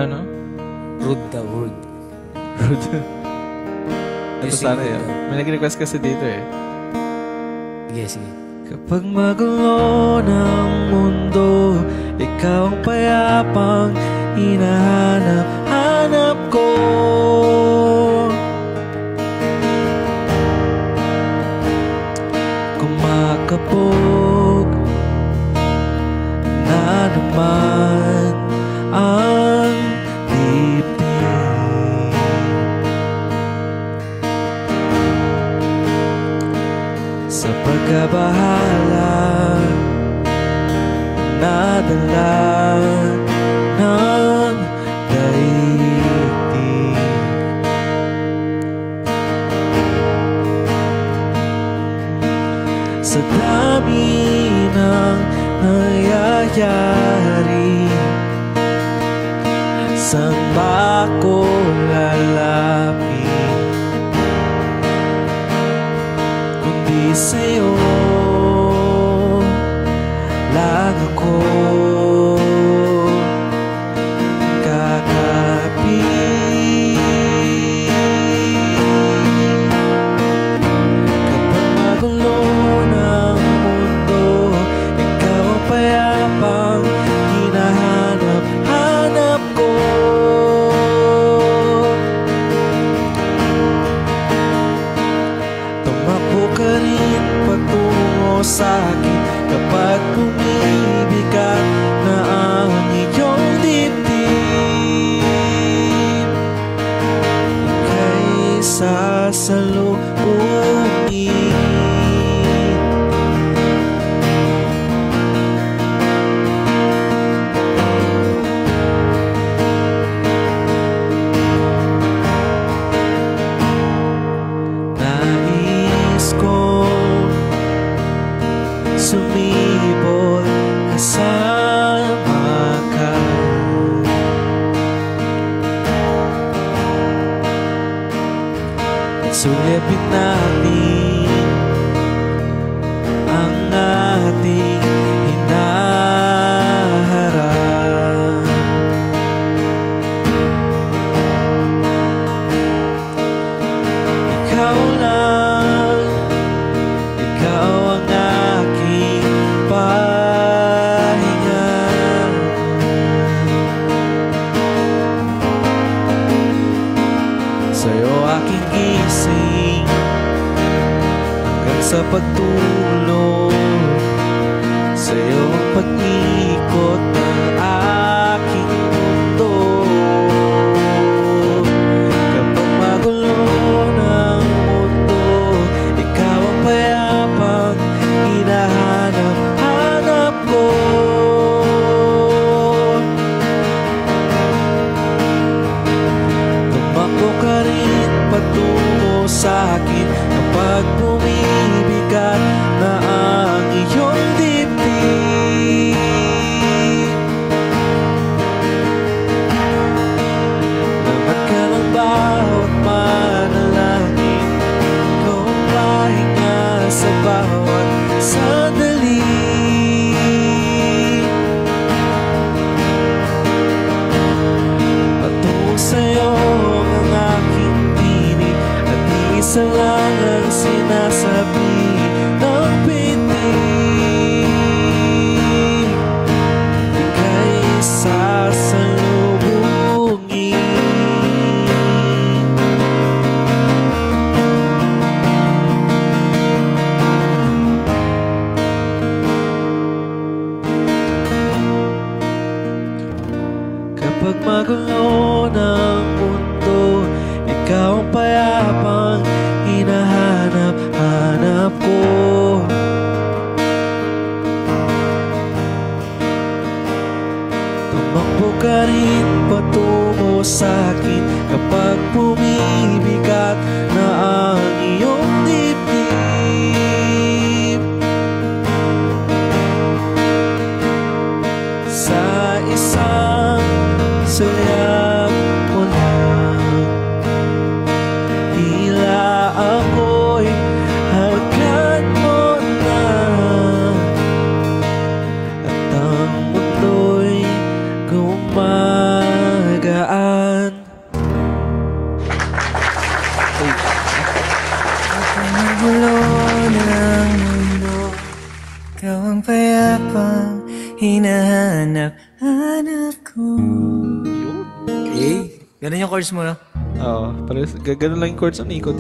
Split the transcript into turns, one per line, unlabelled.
no?
Rude daw, rude.
Rude. Ito sana yun. May nag-request kasi dito eh.
Sige, sige.
Kapag magulo ng mundo, ikaw ang payapang hinahanap-hanap ko. Kumakabog na naman ang dibdib. Sa pagkabahala nadala ng daigdig. Sa dami ng nangyayari, saan ba ako lalapit kundi sa'yo lang ako kakapit. Kapag magulo ng mundo, ikaw ang payapang hinahanap-hanap ko. Tumakbo ka rin patungo sa'kin kapag umibig ka na ang iyong dibdib. Ika'y sasalubungin. Nais kong sumibol kasama ka. Sulyapin natin ang ating hinaharap. Ikaw lang, ikaw ang aking pahinga. Sa'yo aking gising hanggang sa pagtulog. Sa'yo ang pag-ikot ng aking mundo. Kapag magulo ng mundo, ikaw ang payapang hinahanap-hanap ko. Tumakbo ka rin patungo sa'kin kapag bumibigat na ang iyong dibdib. Lamat ka ng bawat manalangin, ikaw ang pahinga sa bawat sandali. Patungo sa'yo ang aking tinig at isa lang ang sinasabi ng pitig. Ika'y sasalubungin. Kapag magulo ng mundo, ikaw ang payapang hinahanap-hanap ko. Tumakbo ka rin patungo sa'kin kapag bumibigat na ang iyong dibdib. Sa isang sulyap mo lang, tila ako'y hagkan mo na, at ang mundo'y gumagalaw. Nagulo ng mundo, ikaw ang payapang hinahanap-hanap ko.
Yun.
Eh, ganun yung chords mo, no?
Oo, parang ganun lang yung chords ng ikot.